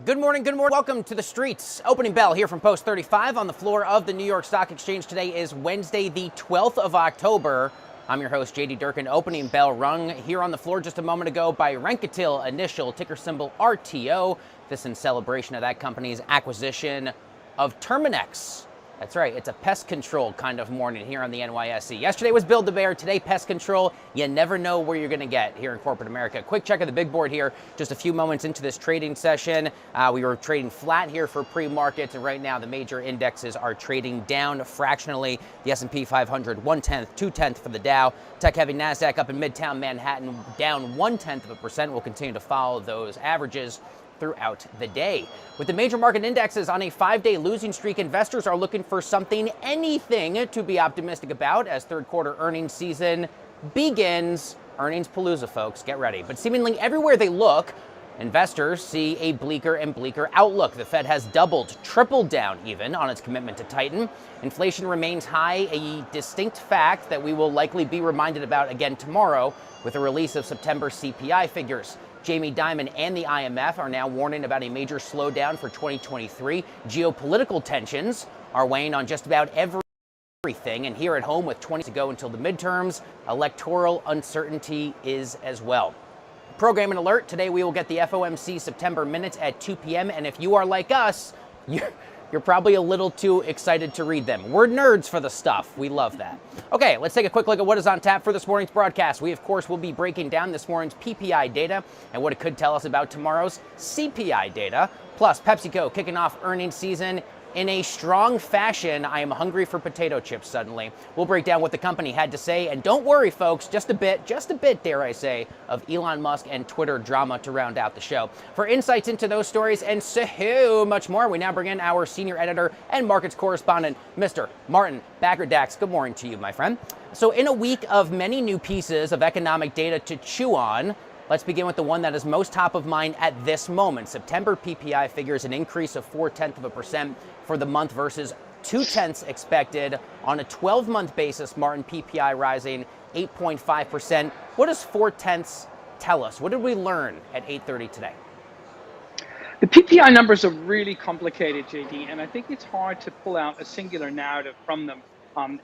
Good morning, good morning. Welcome to The Streets. Opening bell here from Post 35 on the floor of the New York Stock Exchange. Today is Wednesday, the 12th of October. I'm your host, JD Durkin. Opening bell rung here on the floor just a moment ago by Renkatil, initial ticker symbol RTO. This in celebration of that company's acquisition of Terminix. That's right, it's a pest control kind of morning here on the NYSE. Yesterday was Build the Bear, today pest control. You never know where you're gonna get here in corporate America. Quick check of the big board here, just a few moments into this trading session. We were trading flat here for pre-market, and right now the major indexes are trading down fractionally. The S&P 500, 1/10, 2/10 for the Dow. Tech-heavy NASDAQ up in Midtown Manhattan, down 0.1%. We'll continue to follow those averages throughout the day. With the major market indexes on a 5-day losing streak, investors are looking for something, anything to be optimistic about as third quarter earnings season begins. Earnings palooza, folks, get ready. But seemingly everywhere they look, investors see a bleaker and bleaker outlook. The Fed has doubled, tripled down even on its commitment to tighten. Inflation remains high, a distinct fact that we will likely be reminded about again tomorrow with the release of September CPI figures. Jamie Dimon and the IMF are now warning about a major slowdown for 2023. Geopolitical tensions are weighing on just about everything. And here at home, with 20 to go until the midterms, electoral uncertainty is as well. Programming alert, today we will get the FOMC September minutes at 2 p.m. And if you are like us, you're probably a little too excited to read them. We're nerds for the stuff. We love that. Okay, let's take a quick look at what is on tap for this morning's broadcast. We, of course, will be breaking down this morning's PPI data and what it could tell us about tomorrow's CPI data. Plus, Pepsico kicking off earnings season in a strong fashion. I am hungry for potato chips suddenly. We'll break down what the company had to say. And don't worry, folks, just a bit, dare I say, of Elon Musk and Twitter drama to round out the show. For insights into those stories and so much more, we now bring in our senior editor and markets correspondent, Mr. Martin Baccardax. Good morning to you, my friend. So in a week of many new pieces of economic data to chew on, let's begin with the one that is most top of mind at this moment. September PPI figures an increase of 0.4% for the month versus 0.2 expected. On a 12-month basis, Martin, PPI rising 8.5%. What does 0.4 tell us? What did we learn at 8:30 today? The PPI numbers are really complicated, JD, and I think it's hard to pull out a singular narrative from them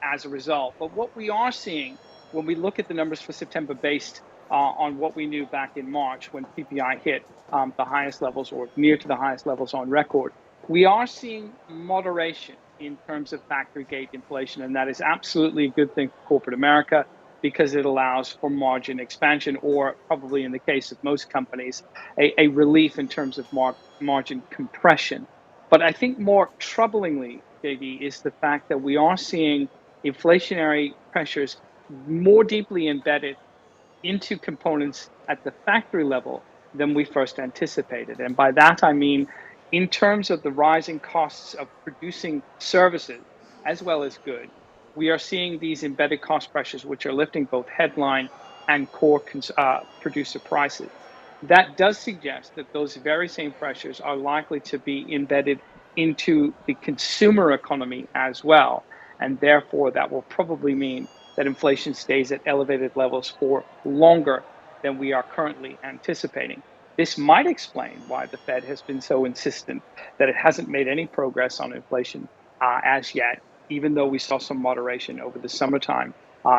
as a result. But what we are seeing when we look at the numbers for September based on what we knew back in March when PPI hit the highest levels or near to the highest levels on record, we are seeing moderation in terms of factory gate inflation, and that is absolutely a good thing for corporate America because it allows for margin expansion, or probably in the case of most companies, a relief in terms of margin compression. But I think more troublingly, JD, is the fact that we are seeing inflationary pressures more deeply embedded into components at the factory level than we first anticipated. And by that, I mean, in terms of the rising costs of producing services as well as goods, we are seeing these embedded cost pressures, which are lifting both headline and core producer prices. That does suggest that those very same pressures are likely to be embedded into the consumer economy as well. And therefore, that will probably mean that inflation stays at elevated levels for longer than we are currently anticipating. This might explain why the Fed has been so insistent that it hasn't made any progress on inflation as yet, even though we saw some moderation over the summertime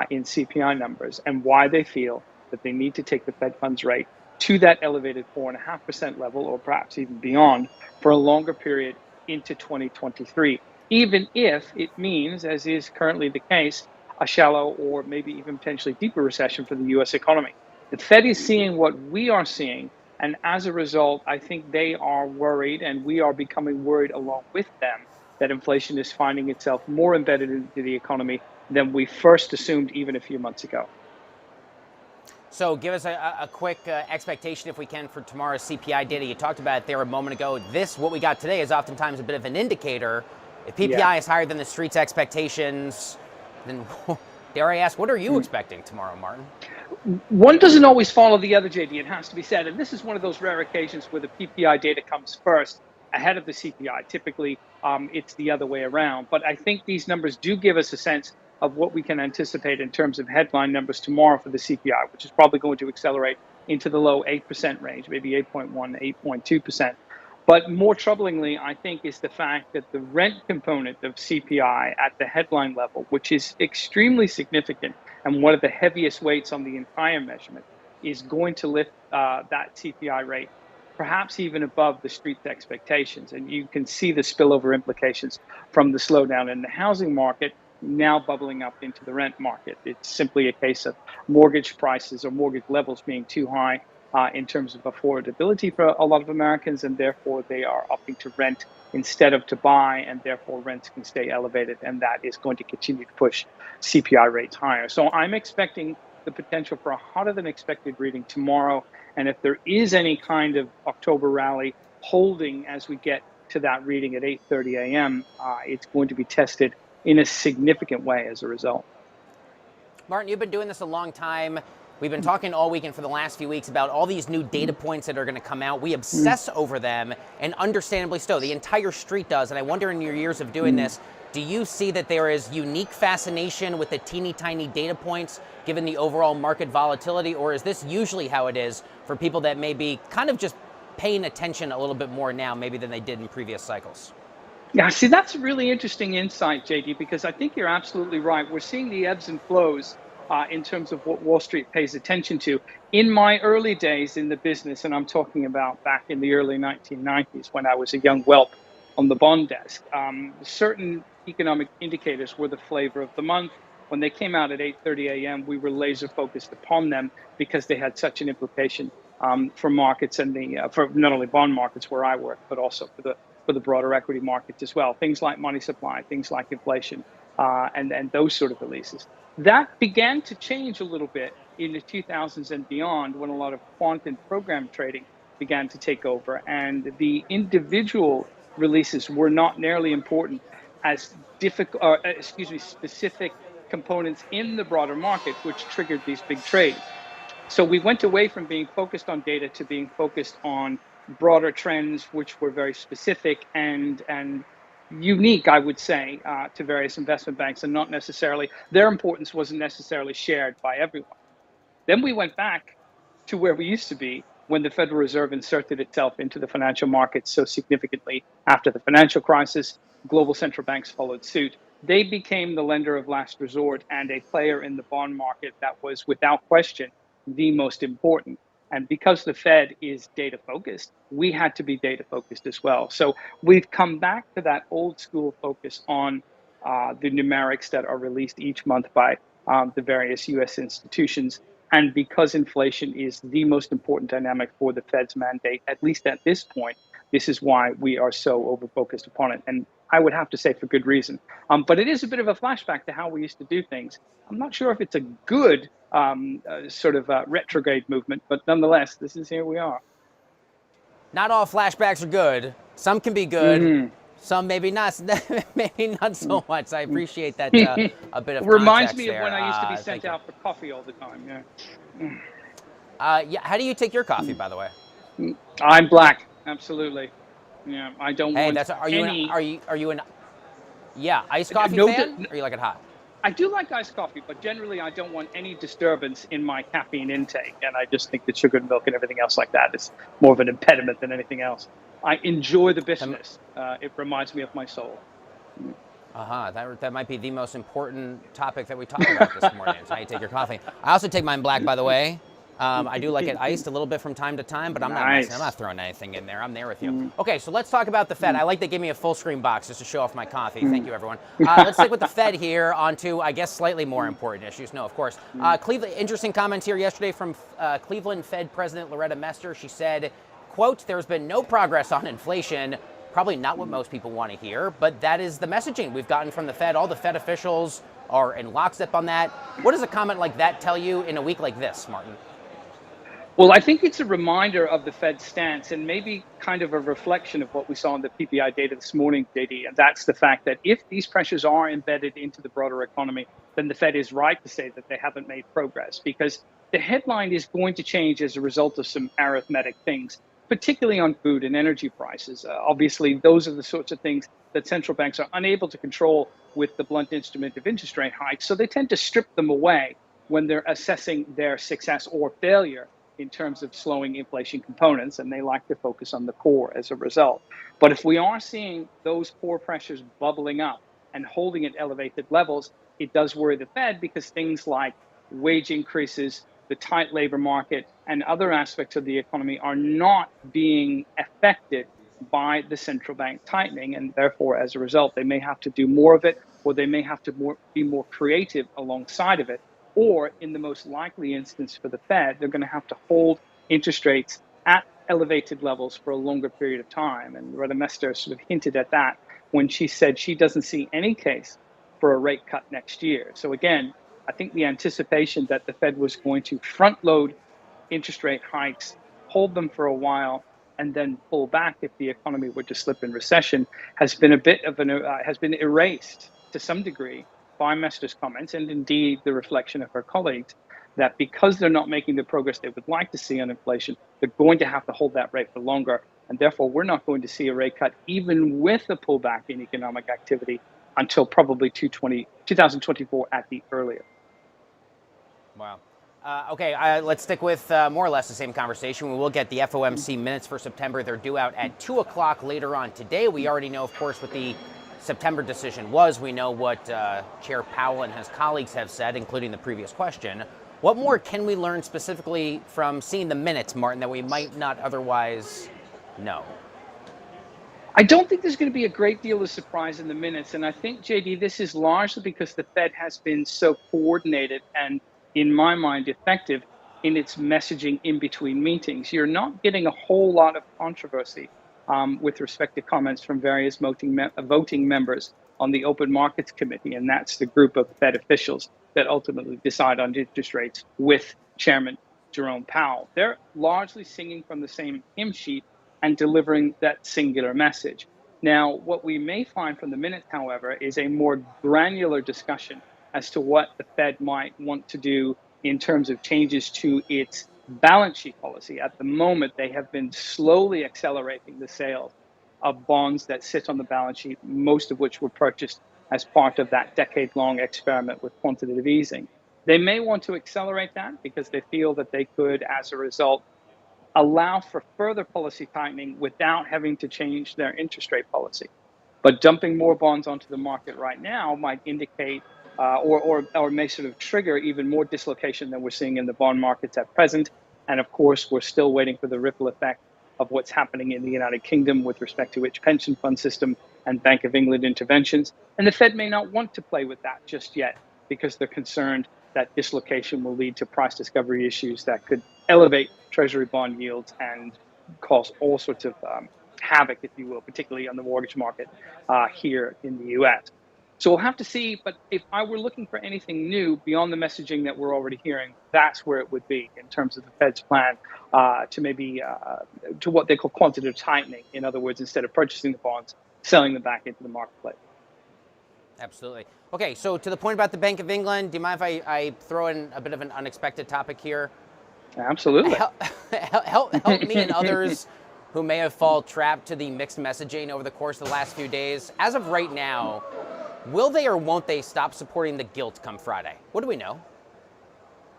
in CPI numbers, and why they feel that they need to take the Fed funds rate to that elevated 4.5% level, or perhaps even beyond, for a longer period into 2023, even if it means, as is currently the case, a shallow or maybe even potentially deeper recession for the US economy. The Fed is seeing what we are seeing, and as a result, I think they are worried, and we are becoming worried along with them, that inflation is finding itself more embedded into the economy than we first assumed even a few months ago. So give us a quick expectation, if we can, for tomorrow's CPI data. You talked about it there a moment ago. What we got today is oftentimes a bit of an indicator. If PPI is higher than the street's expectations, then dare I ask, what are you expecting tomorrow, Martin? One doesn't always follow the other, JD, it has to be said. And this is one of those rare occasions where the PPI data comes first ahead of the CPI. Typically, it's the other way around. But I think these numbers do give us a sense of what we can anticipate in terms of headline numbers tomorrow for the CPI, which is probably going to accelerate into the low 8% range, maybe 8.1, 8.2%. But more troublingly, I think, is the fact that the rent component of CPI at the headline level, which is extremely significant and one of the heaviest weights on the entire measurement, is going to lift that CPI rate perhaps even above the street's expectations. And you can see the spillover implications from the slowdown in the housing market now bubbling up into the rent market. It's simply a case of mortgage prices or mortgage levels being too high in terms of affordability for a lot of Americans, and therefore they are opting to rent instead of to buy, and therefore rents can stay elevated, and that is going to continue to push CPI rates higher. So I'm expecting the potential for a hotter than expected reading tomorrow, and if there is any kind of October rally holding as we get to that reading at 8:30 a.m., it's going to be tested in a significant way as a result. Martin, you've been doing this a long time. We've been talking all weekend for the last few weeks about all these new data points that are going to come out. We obsess over them, and understandably so. The entire street does. And I wonder, in your years of doing this, do you see that there is unique fascination with the teeny tiny data points given the overall market volatility, or is this usually how it is for people that may be kind of just paying attention a little bit more now maybe than they did in previous cycles? Yeah, see, that's a really interesting insight, JD, because I think you're absolutely right. We're seeing the ebbs and flows in terms of what Wall Street pays attention to. In my early days in the business, and I'm talking about back in the early 1990s when I was a young whelp on the bond desk, certain economic indicators were the flavor of the month. When they came out at 8:30 a.m., we were laser focused upon them because they had such an implication for markets and for not only bond markets where I work, but also for the broader equity markets as well. Things like money supply, things like inflation, and those sort of releases. That began to change a little bit in the 2000s and beyond when a lot of quant and program trading began to take over, and the individual releases were not nearly important as specific components in the broader market, which triggered these big trades. So we went away from being focused on data to being focused on broader trends, which were very specific and unique, I would say, to various investment banks, and not necessarily, their importance wasn't necessarily shared by everyone. Then we went back to where we used to be when the Federal Reserve inserted itself into the financial markets so significantly after the financial crisis. Global central banks followed suit. They became the lender of last resort and a player in the bond market that was, without question, the most important. And because the Fed is data focused, we had to be data focused as well. So we've come back to that old school focus on the numerics that are released each month by the various US institutions. And because inflation is the most important dynamic for the Fed's mandate, at least at this point, this is why we are so over focused upon it. And I would have to say for good reason. But it is a bit of a flashback to how we used to do things. I'm not sure if it's a good sort of retrograde movement, but nonetheless, this is here we are. Not all flashbacks are good. Some can be good. Some maybe not. Maybe not so much. I appreciate that a bit of Reminds me there. of when I used to be sent out for coffee all the time. Yeah. How do you take your coffee, by the way? I'm black. Absolutely. Yeah. I don't want are you an iced coffee No, fan? Or you like it hot? I do like iced coffee, but generally I don't want any disturbance in my caffeine intake. And I just think that sugar and milk and everything else like that is more of an impediment than anything else. I enjoy the bitterness. It reminds me of my soul. That might be the most important topic that we talk about this morning, is how you take your coffee. I also take mine black, by the way. I do like it iced a little bit from time to time, but I'm not throwing anything in there. I'm there with you. Okay, so let's talk about the Fed. I like they gave me a full screen box just to show off my coffee. Thank you, everyone. Let's stick with the Fed here on to, I guess, slightly more important issues. No, of course. Cleveland, interesting comments here yesterday from Cleveland Fed President Loretta Mester. She said, quote, "There's been no progress on inflation." Probably not what most people want to hear, but that is the messaging we've gotten from the Fed. All the Fed officials are in lockstep on that. What does a comment like that tell you in a week like this, Martin? Well, I think it's a reminder of the Fed's stance and maybe kind of a reflection of what we saw in the PPI data this morning, JD. And that's the fact that if these pressures are embedded into the broader economy, then the Fed is right to say that they haven't made progress, because the headline is going to change as a result of some arithmetic things, particularly on food and energy prices. Obviously, those are the sorts of things that central banks are unable to control with the blunt instrument of interest rate hikes. So they tend to strip them away when they're assessing their success or failure in terms of slowing inflation components, and they like to focus on the core as a result. But if we are seeing those core pressures bubbling up and holding at elevated levels, it does worry the Fed, because things like wage increases, the tight labor market, and other aspects of the economy are not being affected by the central bank tightening. And therefore, as a result, they may have to do more of it, or they may have to be more creative alongside of it. Or in the most likely instance for the Fed, they're going to have to hold interest rates at elevated levels for a longer period of time. And Loretta Mester sort of hinted at that when she said she doesn't see any case for a rate cut next year. So again, I think the anticipation that the Fed was going to front load interest rate hikes, hold them for a while, and then pull back if the economy were to slip in recession has been has been erased to some degree by Mester's comments, and indeed the reflection of her colleagues, that because they're not making the progress they would like to see on inflation, they're going to have to hold that rate for longer. And therefore, we're not going to see a rate cut, even with a pullback in economic activity, until probably 2024 at the earliest. Wow. Okay, let's stick with more or less the same conversation. We will get the FOMC minutes for September. They're due out at 2 o'clock later on today. We already know, of course, what the September decision was. We know what Chair Powell and his colleagues have said, including the previous question. What more can we learn specifically from seeing the minutes, Martin, that we might not otherwise know? I don't think there's going to be a great deal of surprise in the minutes. And I think, JD, this is largely because the Fed has been so coordinated and, in my mind, effective in its messaging in between meetings. You're not getting a whole lot of controversy with respect to comments from various voting members on the Open Markets Committee. And that's the group of Fed officials that ultimately decide on interest rates with Chairman Jerome Powell. They're largely singing from the same hymn sheet and delivering that singular message. Now, what we may find from the minutes, however, is a more granular discussion as to what the Fed might want to do in terms of changes to its balance sheet policy. At the moment, they have been slowly accelerating the sales of bonds that sit on the balance sheet, most of which were purchased as part of that decade-long experiment with quantitative easing. They may want to accelerate that because they feel that they could, as a result, allow for further policy tightening without having to change their interest rate policy. But dumping more bonds onto the market right now might indicate or may sort of trigger even more dislocation than we're seeing in the bond markets at present. And of course, we're still waiting for the ripple effect of what's happening in the United Kingdom with respect to its pension fund system and Bank of England interventions. And the Fed may not want to play with that just yet because they're concerned that dislocation will lead to price discovery issues that could elevate Treasury bond yields and cause all sorts of havoc, if you will, particularly on the mortgage market here in the US. So we'll have to see, but if I were looking for anything new beyond the messaging that we're already hearing, that's where it would be in terms of the Fed's plan to maybe to what they call quantitative tightening. In other words, instead of purchasing the bonds, selling them back into the marketplace. Absolutely. Okay, so to the point about the Bank of England, do you mind if I throw in a bit of an unexpected topic here? Absolutely. Help me and others who may have fallen trapped to the mixed messaging over the course of the last few days. As of right now, will they or won't they stop supporting the gilt come Friday? What do we know?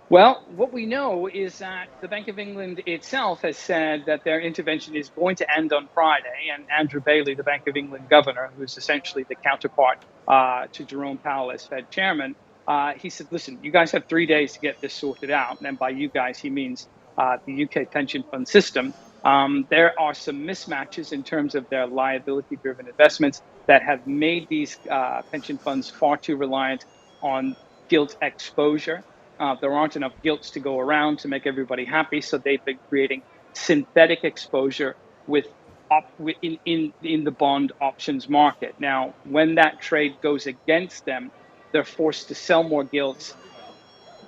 Well, what we know is that the Bank of England itself has said that their intervention is going to end on Friday. And Andrew Bailey, the Bank of England governor, who's essentially the counterpart to Jerome Powell as Fed chairman, he said, listen, you guys have 3 days to get this sorted out. And by you guys, he means the UK pension fund system. There are some mismatches in terms of their liability-driven investments that have made these pension funds far too reliant on gilt exposure. There aren't enough gilts to go around to make everybody happy, so they've been creating synthetic exposure in the bond options market. Now, when that trade goes against them, they're forced to sell more gilts.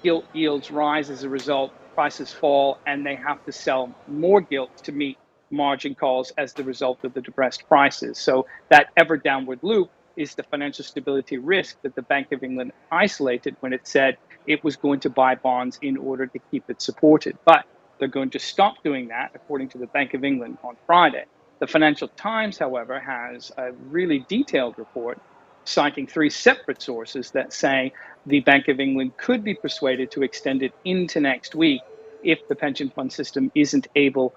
Gilt yields rise as a result, prices fall, and they have to sell more gilts to meet margin calls as the result of the depressed prices. So that ever downward loop is the financial stability risk that the Bank of England isolated when it said it was going to buy bonds in order to keep it supported. But they're going to stop doing that, according to the Bank of England, on Friday. The Financial Times, however, has a really detailed report citing 3 separate sources that say the Bank of England could be persuaded to extend it into next week if the pension fund system isn't able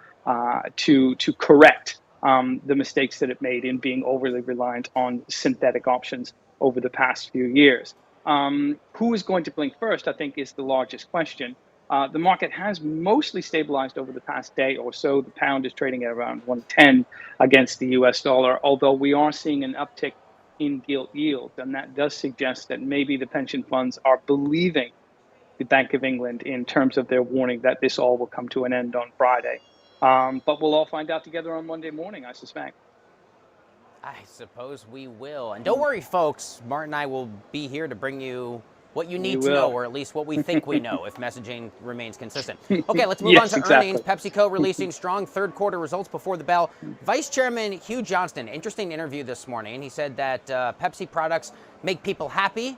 to correct the mistakes that it made in being overly reliant on synthetic options over the past few years. Who is going to blink first, I think, is the largest question. The market has mostly stabilized over the past day or so. The pound is trading at around 110 against the US dollar, although we are seeing an uptick in gilt yields. And that does suggest that maybe the pension funds are believing the Bank of England in terms of their warning that this all will come to an end on Friday. But we'll all find out together on Monday morning, I suspect. I suppose we will. And don't worry, folks. Martin and I will be here to bring you what you need to know, or at least what we think we know, if messaging remains consistent. Okay, let's move on to earnings. PepsiCo releasing strong third quarter results before the bell. Vice Chairman Hugh Johnston, interesting interview this morning. He said that Pepsi products make people happy.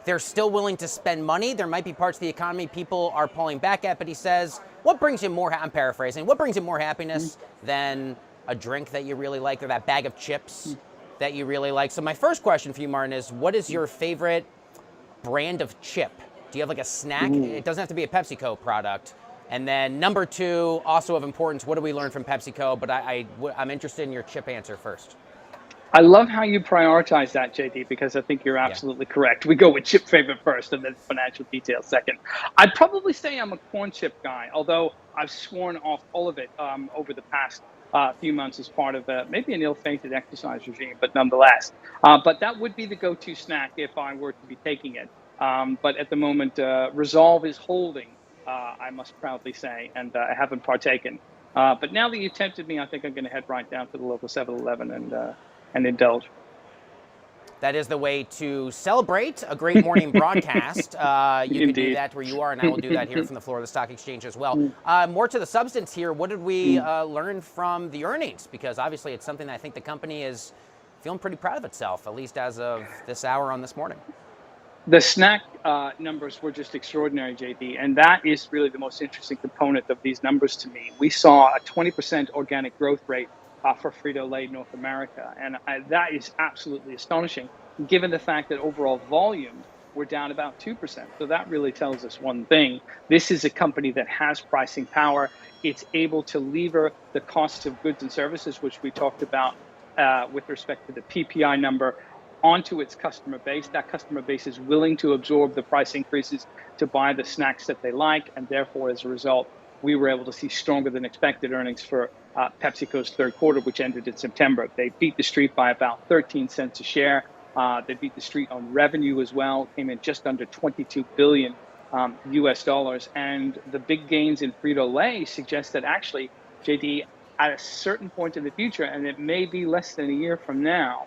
They're still willing to spend money. There might be parts of the economy people are pulling back at, but he says, what brings you more, I'm paraphrasing, what brings you more happiness than a drink that you really like or that bag of chips that you really like? So my first question for you, Martin, is what is your favorite brand of chip? Do you have like a snack? It doesn't have to be a PepsiCo product. And then number two, also of importance, what do we learn from PepsiCo? But I'm interested in your chip answer first. I love how you prioritize that, JD, because I think you're absolutely correct. We go with chip favorite first and then financial details second. I'd probably say I'm a corn chip guy, although I've sworn off all of it over the past few months as part of maybe an ill-fated exercise regime, but nonetheless. But that would be the go-to snack if I were to be taking it. But at the moment, Resolve is holding, I must proudly say, and I haven't partaken. But now that you tempted me, I think I'm going to head right down to the local 7-Eleven and indulge. That is the way to celebrate a great morning broadcast. You can do that where you are, and I will do that here from the floor of the stock exchange as well. More to the substance here, what did we learn from the earnings? Because obviously it's something that I think the company is feeling pretty proud of itself, at least as of this hour on this morning. The snack numbers were just extraordinary, JD, and that is really the most interesting component of these numbers to me. We saw a 20% organic growth rate for Frito-Lay North America. And that is absolutely astonishing, given the fact that overall volumes were down about 2%. So that really tells us one thing. This is a company that has pricing power. It's able to lever the cost of goods and services, which we talked about with respect to the PPI number, onto its customer base. That customer base is willing to absorb the price increases to buy the snacks that they like. And therefore, as a result, we were able to see stronger than expected earnings for PepsiCo's third quarter, which ended in September. They beat the street by about 13 cents a share. They beat the street on revenue as well, came in just under 22 billion US dollars. And the big gains in Frito-Lay suggest that actually, JD, at a certain point in the future, and it may be less than a year from now,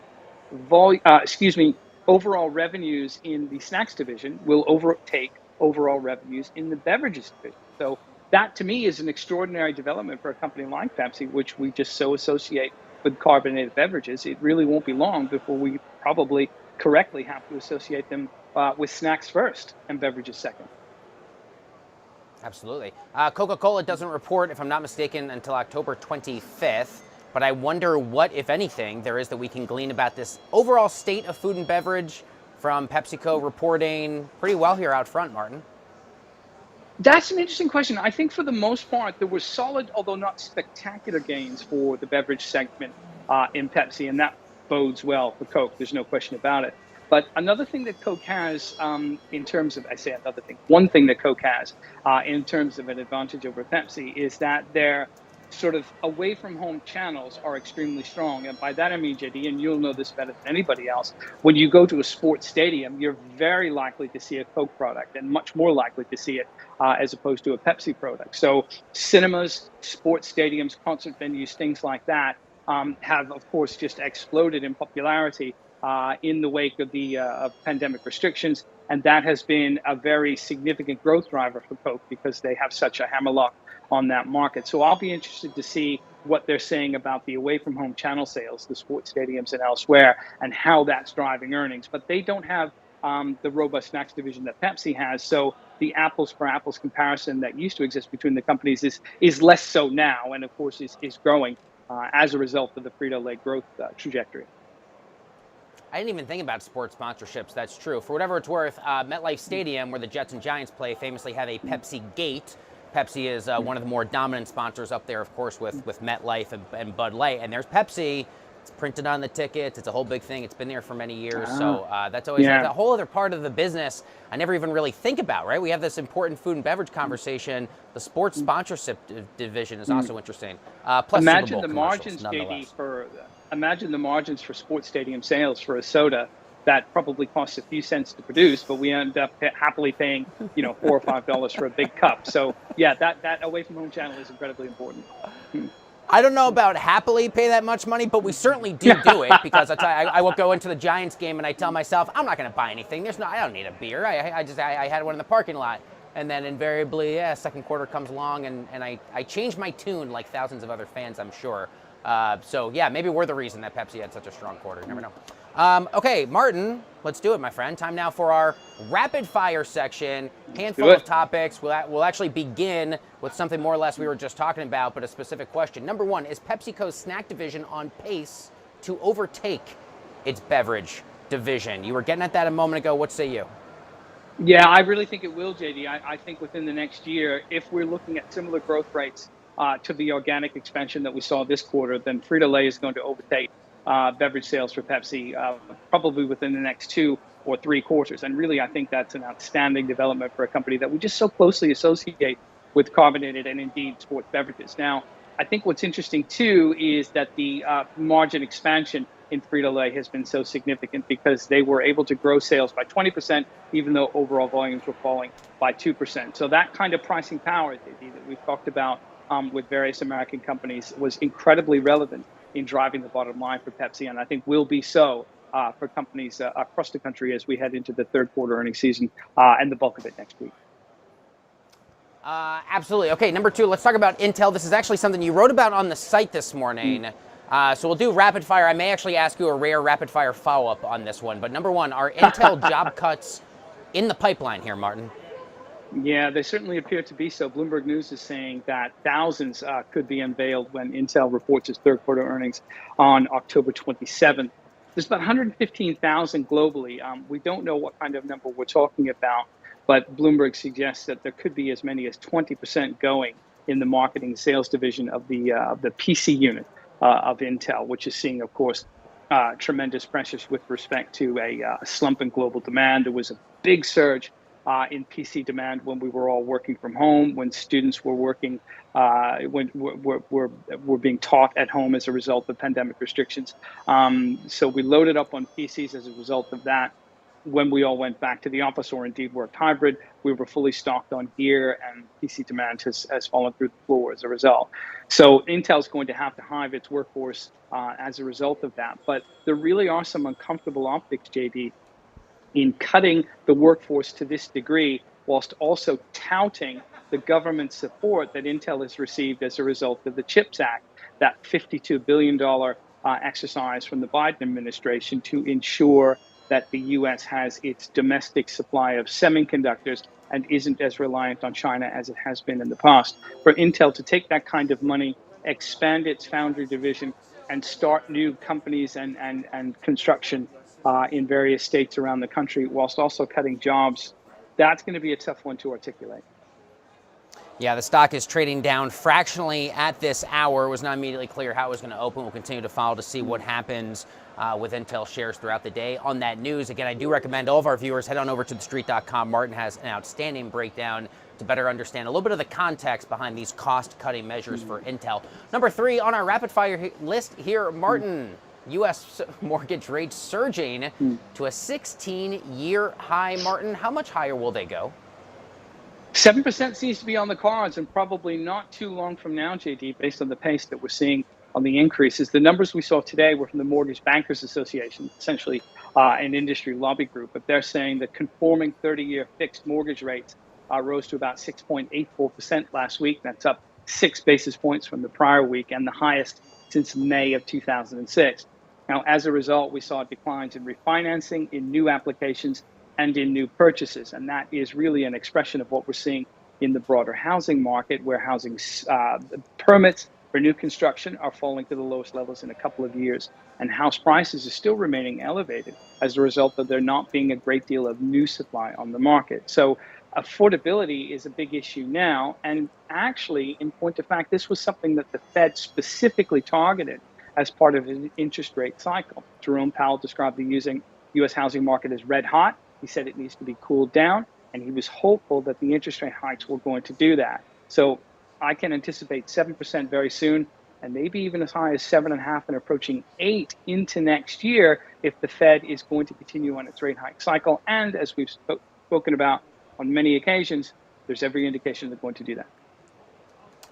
overall revenues in the snacks division will overtake overall revenues in the beverages division. So that, to me, is an extraordinary development for a company like Pepsi, which we just so associate with carbonated beverages. It really won't be long before we probably correctly have to associate them with snacks first and beverages second. Absolutely. Coca-Cola doesn't report, if I'm not mistaken, until October 25th. But I wonder what, if anything, there is that we can glean about this overall state of food and beverage from PepsiCo reporting pretty well here out front, Martin. That's an interesting question. I think for the most part, there were solid, although not spectacular gains for the beverage segment in Pepsi, and that bodes well for Coke. There's no question about it. But another thing that Coke has in terms of, I say another thing, one thing that Coke has in terms of an advantage over Pepsi is that their sort of away from home channels are extremely strong. And by that I mean, JD, and you'll know this better than anybody else, when you go to a sports stadium, you're very likely to see a Coke product and much more likely to see it as opposed to a Pepsi product. So cinemas, sports stadiums, concert venues, things like that have, of course, just exploded in popularity in the wake of the pandemic restrictions. And that has been a very significant growth driver for Coke because they have such a hammerlock on that market. So I'll be interested to see what they're saying about the away from home channel sales, the sports stadiums and elsewhere, and how that's driving earnings. But they don't have the robust snacks division that Pepsi has. So the apples for apples comparison that used to exist between the companies is less so now, and of course is growing as a result of the Frito-Lay growth trajectory. I didn't even think about sports sponsorships. That's true. For whatever it's worth, MetLife Stadium, where the Jets and Giants play, famously have a Pepsi gate. Pepsi is one of the more dominant sponsors up there, of course, with MetLife and Bud Light. And there's Pepsi. It's printed on the tickets. It's a whole big thing. It's been there for many years. So that's always that's a whole other part of the business I never even really think about, right? We have this important food and beverage conversation. The sports sponsorship division is also interesting. Plus imagine the margins, JD, imagine the margins for sports stadium sales for a soda that probably costs a few cents to produce, but we end up happily paying, $4 or $5 for a big cup. So yeah, that away from home channel is incredibly important. I don't know about happily pay that much money, but we certainly do it because I will go into the Giants game and I tell myself I'm not going to buy anything. I don't need a beer. I had one in the parking lot, and then invariably, second quarter comes along and I change my tune like thousands of other fans, I'm sure. So yeah, maybe we're the reason that Pepsi had such a strong quarter. You never know. Okay, Martin, let's do it, my friend. Time now for our rapid fire section. Handful of topics. We'll actually begin with something more or less we were just talking about, but a specific question. Number one, is PepsiCo's snack division on pace to overtake its beverage division? You were getting at that a moment ago. What say you? Yeah, I really think it will, JD. I think within the next year, if we're looking at similar growth rates to the organic expansion that we saw this quarter, then Frito-Lay is going to overtake beverage sales for Pepsi probably within the next 2 or 3 quarters. And really, I think that's an outstanding development for a company that we just so closely associate with carbonated and indeed sports beverages. Now, I think what's interesting too is that the margin expansion in Frito-Lay has been so significant because they were able to grow sales by 20%, even though overall volumes were falling by 2%. So that kind of pricing power that we've talked about with various American companies was incredibly relevant in driving the bottom line for Pepsi, and I think will be so for companies across the country as we head into the third quarter earnings season and the bulk of it next week. Absolutely. Okay, number 2, let's talk about Intel. This is actually something you wrote about on the site this morning. So we'll do rapid fire. I may actually ask you a rare rapid fire follow-up on this one. But number 1, are Intel job cuts in the pipeline here, Martin? Yeah, they certainly appear to be so. Bloomberg News is saying that thousands could be unveiled when Intel reports its third quarter earnings on October 27th. There's about 115,000 globally. We don't know what kind of number we're talking about, but Bloomberg suggests that there could be as many as 20% going in the marketing sales division of the PC unit of Intel, which is seeing, of course, tremendous pressures with respect to a slump in global demand. There was a big surge in PC demand when we were all working from home, when students were working, when were being taught at home as a result of pandemic restrictions. So we loaded up on PCs as a result of that. When we all went back to the office or indeed worked hybrid, we were fully stocked on gear, and PC demand has fallen through the floor as a result. So Intel's going to have to hive its workforce as a result of that. But there really are some uncomfortable optics, JD, in cutting the workforce to this degree, whilst also touting the government support that Intel has received as a result of the CHIPS Act, that $52 billion exercise from the Biden administration to ensure that the U.S. has its domestic supply of semiconductors and isn't as reliant on China as it has been in the past. For Intel to take that kind of money, expand its foundry division, and start new companies and construction in various states around the country, whilst also cutting jobs, that's going to be a tough one to articulate. Yeah, the stock is trading down fractionally at this hour. It was not immediately clear how it was going to open. We'll continue to follow to see what happens with Intel shares throughout the day on that news. Again, I do recommend all of our viewers head on over to TheStreet.com. Martin has an outstanding breakdown to better understand a little bit of the context behind these cost-cutting measures for Intel. Number 3 on our rapid-fire list here, Martin. U.S. mortgage rates surging to a 16-year high. Martin, how much higher will they go? 7% seems to be on the cards, and probably not too long from now, JD, based on the pace that we're seeing on the increases. The numbers we saw today were from the Mortgage Bankers Association, essentially an industry lobby group, but they're saying that conforming 30-year fixed mortgage rates rose to about 6.84% last week. That's up 6 basis points from the prior week and the highest since May of 2006. Now, as a result, we saw declines in refinancing, in new applications, and in new purchases. And that is really an expression of what we're seeing in the broader housing market, where housing permits, for new construction are falling to the lowest levels in a couple of years, and house prices are still remaining elevated as a result of there not being a great deal of new supply on the market. So affordability is a big issue now, and actually, in point of fact, this was something that the Fed specifically targeted as part of an interest rate cycle. Jerome Powell described the U.S. housing market as red hot. He said it needs to be cooled down, and he was hopeful that the interest rate hikes were going to do that. So I can anticipate 7% very soon, and maybe even as high as 7.5% and approaching 8% into next year if the Fed is going to continue on its rate hike cycle. And as we've spoken about on many occasions, there's every indication they're going to do that.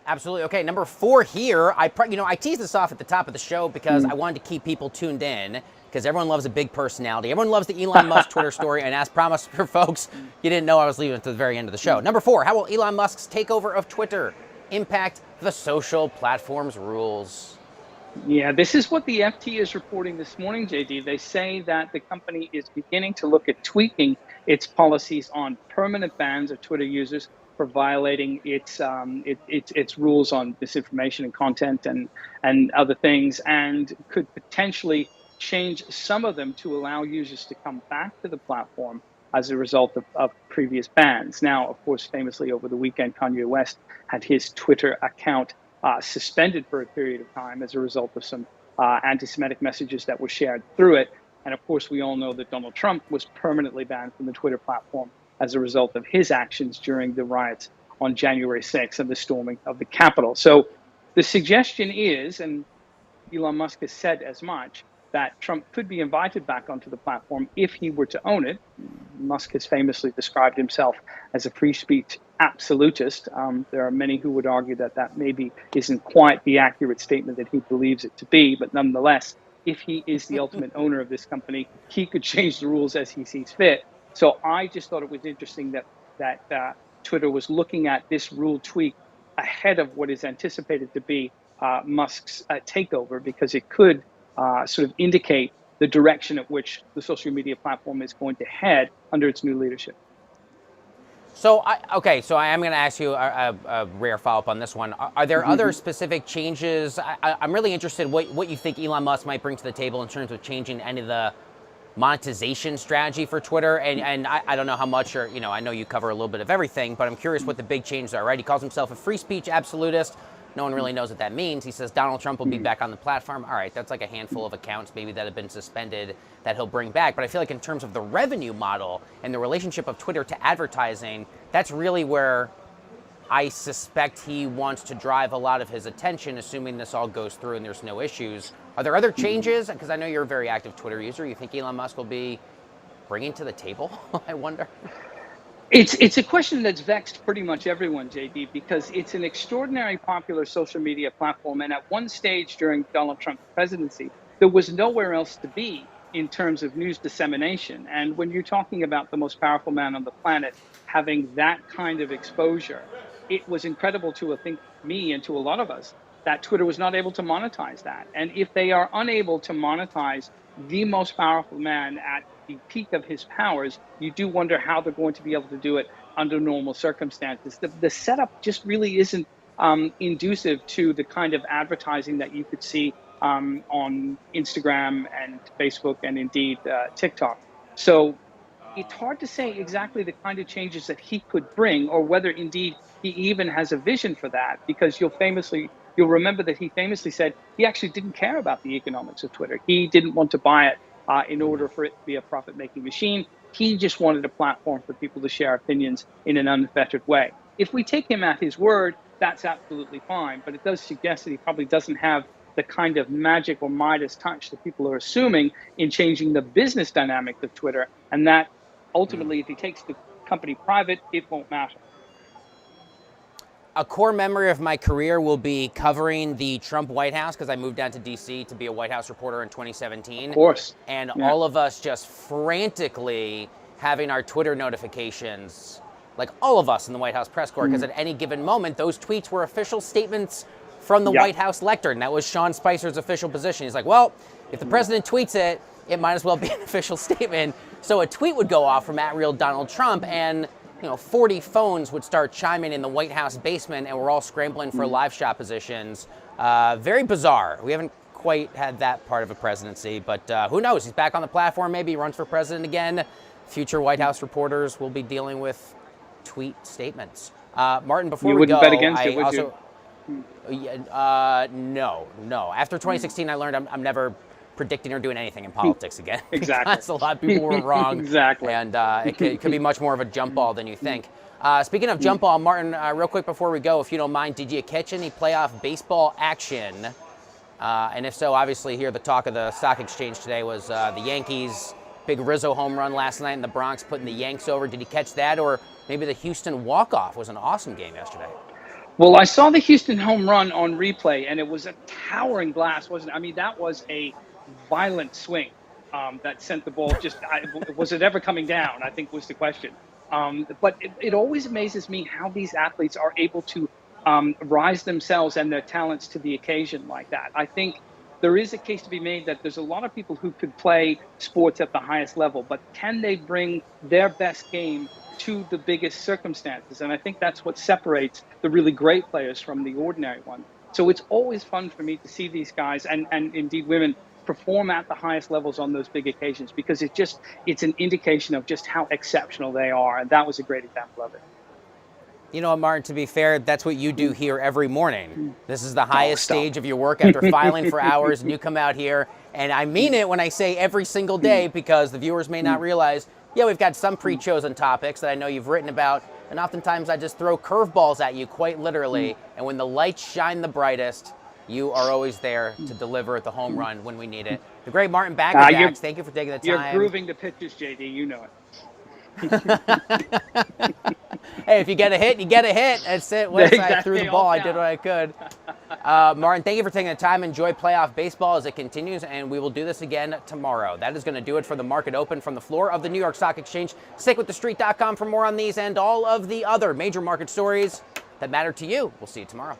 Absolutely. Okay, number 4 here. I teased this off at the top of the show because I wanted to keep people tuned in because everyone loves a big personality. Everyone loves the Elon Musk Twitter story, and as promised for folks, you didn't know I was leaving it to the very end of the show. Number 4, how will Elon Musk's takeover of Twitter impact the social platform's rules? Yeah, this is what the FT is reporting this morning, JD. They say that the company is beginning to look at tweaking its policies on permanent bans of Twitter users for violating its rules on misinformation and content and other things, and could potentially change some of them to allow users to come back to the platform as a result of previous bans. Now, of course, famously over the weekend, Kanye West had his Twitter account suspended for a period of time as a result of some anti-Semitic messages that were shared through it. And of course, we all know that Donald Trump was permanently banned from the Twitter platform as a result of his actions during the riots on January 6th and the storming of the Capitol. So the suggestion is, and Elon Musk has said as much, that Trump could be invited back onto the platform if he were to own it. Musk has famously described himself as a free speech absolutist. There are many who would argue that that maybe isn't quite the accurate statement that he believes it to be, but nonetheless, if he is the ultimate owner of this company, he could change the rules as he sees fit. So I just thought it was interesting that Twitter was looking at this rule tweak ahead of what is anticipated to be Musk's takeover, because it could sort of indicate the direction at which the social media platform is going to head under its new leadership. So I am going to ask you a rare follow-up on this one. Are there other specific changes? I'm really interested what you think Elon Musk might bring to the table in terms of changing any of the monetization strategy for Twitter. And I don't know how much, or I know you cover a little bit of everything, but I'm curious what the big changes are. Right? He calls himself a free speech absolutist. No one really knows what that means. He says Donald Trump will be back on the platform. All right, that's like a handful of accounts maybe that have been suspended that he'll bring back. But I feel like in terms of the revenue model and the relationship of Twitter to advertising, that's really where I suspect he wants to drive a lot of his attention, assuming this all goes through and there's no issues. Are there other changes? Because I know you're a very active Twitter user. You think Elon Musk will be bringing to the table, I wonder? It's a question that's vexed pretty much everyone, JD, because it's an extraordinarily popular social media platform. And at one stage during Donald Trump's presidency, there was nowhere else to be in terms of news dissemination. And when you're talking about the most powerful man on the planet having that kind of exposure, it was incredible to, I think, me and to a lot of us, that Twitter was not able to monetize that. And if they are unable to monetize the most powerful man at the peak of his powers, you do wonder how they're going to be able to do it under normal circumstances. The setup just really isn't inducive to the kind of advertising that you could see on Instagram and Facebook and indeed TikTok. So it's hard to say exactly the kind of changes that he could bring, or whether indeed he even has a vision for that, because you'll remember that he famously said he actually didn't care about the economics of Twitter. He didn't want to buy it in order for it to be a profit-making machine. He just wanted a platform for people to share opinions in an unfettered way. If we take him at his word, that's absolutely fine, but it does suggest that he probably doesn't have the kind of magic or Midas touch that people are assuming in changing the business dynamic of Twitter, and that ultimately, if he takes the company private, it won't matter. A core memory of my career will be covering the Trump White House, because I moved down to D.C. to be a White House reporter in 2017. Of course. And all of us just frantically having our Twitter notifications, like all of us in the White House press corps, because at any given moment, those tweets were official statements from the White House lectern. That was Sean Spicer's official position. He's like, well, if the president tweets it, it might as well be an official statement. So a tweet would go off from @RealDonaldTrump, and 40 phones would start chiming in the White House basement, and we're all scrambling for live shot positions Very bizarre. We haven't quite had that part of a presidency, but who knows? He's back on the platform. Maybe he runs for president again. Future White House reporters will be dealing with tweet statements. Martin, before you we wouldn't go, bet against I it, would also you? no. After 2016, I learned I'm never predicting or doing anything in politics again. Exactly. Because a lot of people were wrong. Exactly. And it could be much more of a jump ball than you think. Speaking of jump ball, Martin, real quick before we go, if you don't mind, did you catch any playoff baseball action? And if so, obviously here the talk of the stock exchange today was the Yankees' big Rizzo home run last night in the Bronx, putting the Yanks over. Did you catch that? Or maybe the Houston walk-off was an awesome game yesterday. Well, I saw the Houston home run on replay, and it was a towering blast, wasn't it? I mean, that was a violent swing that sent the ball just, was it ever coming down, I think was the question. But it always amazes me how these athletes are able to rise themselves and their talents to the occasion like that. I think there is a case to be made that there's a lot of people who could play sports at the highest level, but can they bring their best game to the biggest circumstances? And I think that's what separates the really great players from the ordinary one. So it's always fun for me to see these guys and indeed women perform at the highest levels on those big occasions, because it's an indication of just how exceptional they are. And that was a great example of it. You know what, Martin, to be fair, that's what you do here every morning. This is the highest stage of your work after filing for hours, and you come out here, and I mean it when I say every single day, because the viewers may not realize, yeah, we've got some pre-chosen topics that I know you've written about, and oftentimes I just throw curveballs at you, quite literally, and when the lights shine the brightest, you are always there to deliver the home run when we need it. The great Martin Baccardax, thank you for taking the time. You're grooving the pitches, JD, you know it. Hey, if you get a hit, you get a hit. That's it. Once I threw the ball, I did what I could. Martin, thank you for taking the time. Enjoy playoff baseball as it continues, and we will do this again tomorrow. That is going to do it for the Market Open from the floor of the New York Stock Exchange. Stick with TheStreet.com for more on these and all of the other major market stories that matter to you. We'll see you tomorrow.